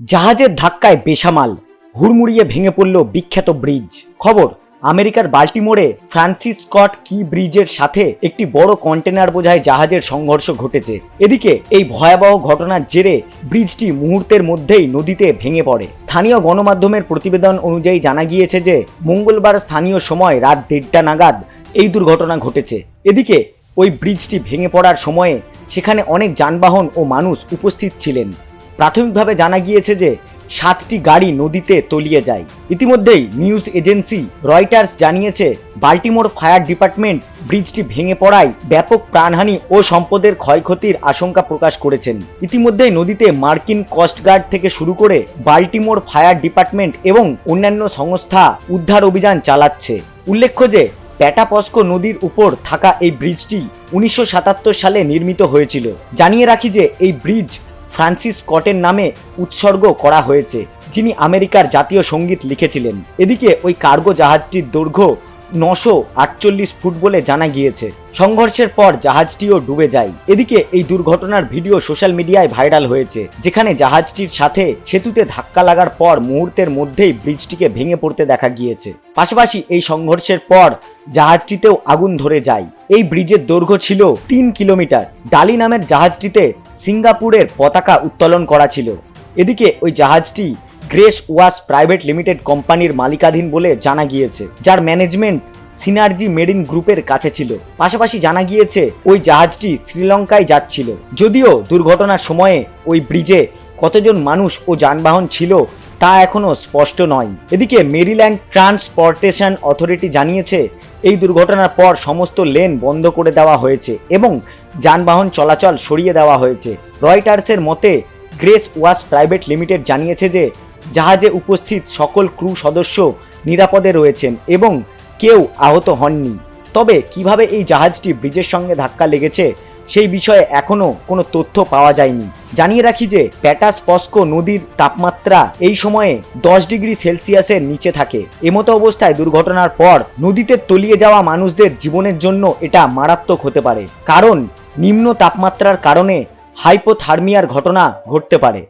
জাহাজের ধাক্কায় বেসামাল হুড়মুড়িয়ে ভেঙে পড়ল বিখ্যাত ব্রিজ। খবর, আমেরিকার বাল্টিমোরে ফ্রান্সিস স্কট কি ব্রিজের সাথে একটি বড় কন্টেনার বোঝাই জাহাজের সংঘর্ষ ঘটেছে। এদিকে এই ভয়াবহ ঘটনার জেরে ব্রিজটি মুহূর্তের মধ্যেই নদীতে ভেঙে পড়ে। স্থানীয় গণমাধ্যমের প্রতিবেদন অনুযায়ী জানা গিয়েছে যে মঙ্গলবার স্থানীয় সময় রাত 1:30টা নাগাদ এই দুর্ঘটনা ঘটেছে। এদিকে ওই ব্রিজটি ভেঙে পড়ার সময়ে সেখানে অনেক যানবাহন ও মানুষ উপস্থিত ছিলেন। প্রাথমিকভাবে জানা গিয়েছে যে 7টি গাড়ি নদীতে তলিয়ে যায়। ইতিমধ্যেই নিউজ এজেন্সি রয়টার্স জানিয়েছে বাল্টিমোর ফায়ার ডিপার্টমেন্ট ব্রিজটি ভেঙে পড়ায় ব্যাপক প্রাণহানি ও সম্পদের ক্ষয়ক্ষতির আশঙ্কা প্রকাশ করেছেন। ইতিমধ্যেই নদীতে মার্কিন কোস্টগার্ড থেকে শুরু করে বাল্টিমোর ফায়ার ডিপার্টমেন্ট এবং অন্যান্য সংস্থা উদ্ধার অভিযান চালাচ্ছে। উল্লেখ্য যে প্যাটাপস্কো নদীর উপর থাকা এই ব্রিজটি 1977 সালে নির্মিত হয়েছিল। জানিয়ে রাখি যে এই ব্রিজ ফ্রান্সিস স্কটের নামে উৎসর্গ করা হয়েছে, যিনি আমেরিকার জাতীয় সঙ্গীত লিখেছিলেন। এদিকে ওই কার্গো জাহাজটির দৈর্ঘ্য 948 ফুট বলে জানা গিয়েছে। সংঘর্ষের পর জাহাজটিও ডুবে যায়। এদিকে এই দুর্ঘটনার ভিডিও সোশ্যাল মিডিয়ায় ভাইরাল হয়েছে, যেখানে জাহাজটির সাথে সেতুতে ধাক্কা লাগার পর মুহূর্তের মধ্যেই ব্রিজটিকে ভেঙে পড়তে দেখা গিয়েছে। পাশাপাশি এই সংঘর্ষের পর জাহাজটিতেও আগুন ধরে যায়। এই ব্রিজের দৈর্ঘ্য ছিল 3 কিলোমিটার। ডালি নামের জাহাজটিতে সিঙ্গাপুরের পতাকা উত্তোলন করা ছিল। এদিকে ওই জাহাজটি গ্রেস ওয়াশ প্রাইভেট লিমিটেড কোম্পানির মালিকাধীন বলে জানা গিয়েছে, যার ম্যানেজমেন্ট সিনার্জি মেরিন গ্রুপের কাছে ছিল। পাশাপাশি জানা গিয়েছে ওই জাহাজটি শ্রীলঙ্কায় যাচ্ছিল। যদিও দুর্ঘটনার সময়ে ওই ব্রিজে কতজন মানুষ ও যানবাহন ছিল তা এখনও স্পষ্ট নয়। এদিকে মেরিল্যান্ড ট্রান্সপোর্টেশন অথরিটি জানিয়েছে এই দুর্ঘটনার পর সমস্ত লেন বন্ধ করে দেওয়া হয়েছে এবং যানবাহন চলাচল সরিয়ে দেওয়া হয়েছে। রয়টার্সের মতে গ্রেস ওয়াশ প্রাইভেট লিমিটেড জানিয়েছে যে জাহাজে উপস্থিত সকল ক্রু সদস্য নিরাপদে রয়েছেন এবং কেউ আহত হননি। তবে কিভাবে এই জাহাজটি ব্রিজের সঙ্গে ধাক্কা লেগেছে সেই বিষয়ে এখনও কোনো তথ্য পাওয়া যায়নি। জানিয়ে রাখি যে প্যাটাপস্কো নদীর তাপমাত্রা এই সময়ে 10 ডিগ্রি সেলসিয়াসের নিচে থাকে। এমতো অবস্থায় দুর্ঘটনার পর নদীতে তলিয়ে যাওয়া মানুষদের জীবনের জন্য এটা মারাত্মক হতে পারে, কারণ নিম্ন তাপমাত্রার কারণে হাইপোথার্মিয়ার ঘটনা ঘটতে পারে।